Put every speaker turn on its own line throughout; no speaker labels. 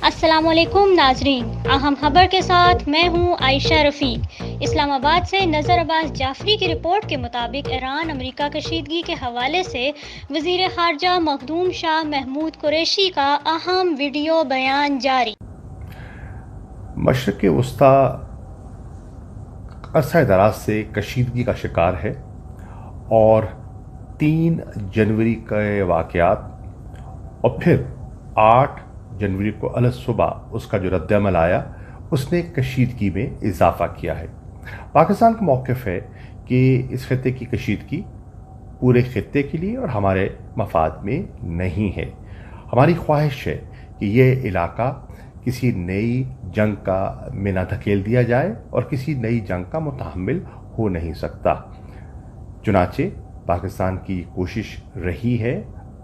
السلام علیکم ناظرین، اہم خبر کے ساتھ میں ہوں عائشہ رفیق۔ اسلام آباد سے نذر عباس جعفری کی رپورٹ کے مطابق ایران امریکہ کشیدگی کے حوالے سے وزیر خارجہ مخدوم شاہ محمود قریشی کا اہم ویڈیو بیان جاری۔
مشرق وسطیٰ عرصہ دراز سے کشیدگی کا شکار ہے اور 3 جنوری کے واقعات اور پھر 8 جنوری کو صبح اس کا جو رد عمل آیا اس نے کشیدگی میں اضافہ کیا ہے۔ پاکستان کا موقف ہے کہ اس خطے کی کشیدگی پورے خطے کے لیے اور ہمارے مفاد میں نہیں ہے۔ ہماری خواہش ہے کہ یہ علاقہ کسی نئی جنگ میں نہ دھکیل دیا جائے اور کسی نئی جنگ کا متحمل ہو نہیں سکتا۔ چنانچہ پاکستان کی کوشش رہی ہے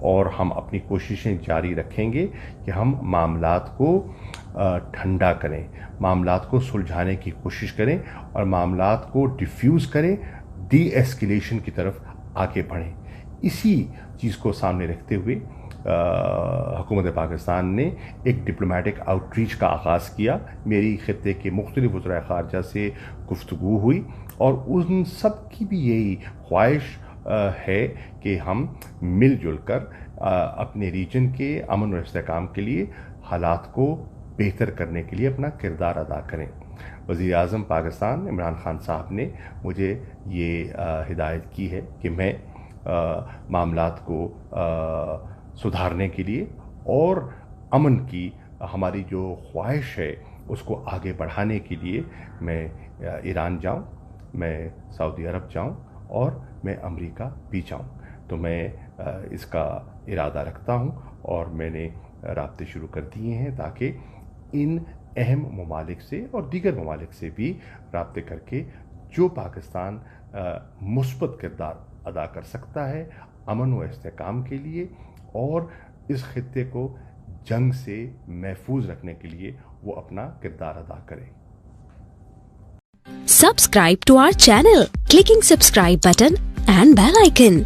اور ہم اپنی کوششیں جاری رکھیں گے کہ ہم معاملات کو ٹھنڈا کریں، معاملات کو سلجھانے کی کوشش کریں اور معاملات کو ڈیفیوز کریں، ڈی ایسکیلیشن کی طرف آگے بڑھیں۔ اسی چیز کو سامنے رکھتے ہوئے حکومت پاکستان نے ایک ڈپلومیٹک آؤٹ ریچ کا آغاز کیا۔ میری خطے کے مختلف وزرائے خارجہ سے گفتگو ہوئی اور ان سب کی بھی یہی خواہش ہے کہ ہم مل جل کر اپنے ریجن کے امن و استحکام کے لیے حالات کو بہتر کرنے کے لیے اپنا کردار ادا کریں۔ وزیر اعظم پاکستان عمران خان صاحب نے مجھے یہ ہدایت کی ہے کہ میں معاملات کو سدھارنے کے لیے اور امن کی ہماری جو خواہش ہے اس کو آگے بڑھانے کے لیے میں ایران جاؤں، میں سعودی عرب جاؤں اور میں امریکہ بھی جاؤں۔ تو میں اس کا ارادہ رکھتا ہوں اور میں نے رابطے شروع کر دیے ہیں تاکہ ان اہم ممالک سے اور دیگر ممالک سے بھی رابطے کر کے جو پاکستان مثبت کردار ادا کر سکتا ہے امن و استحکام کے لیے اور اس خطے کو جنگ سے محفوظ رکھنے کے لیے وہ اپنا کردار ادا کرے۔
Subscribe to our channel, clicking subscribe button and bell icon.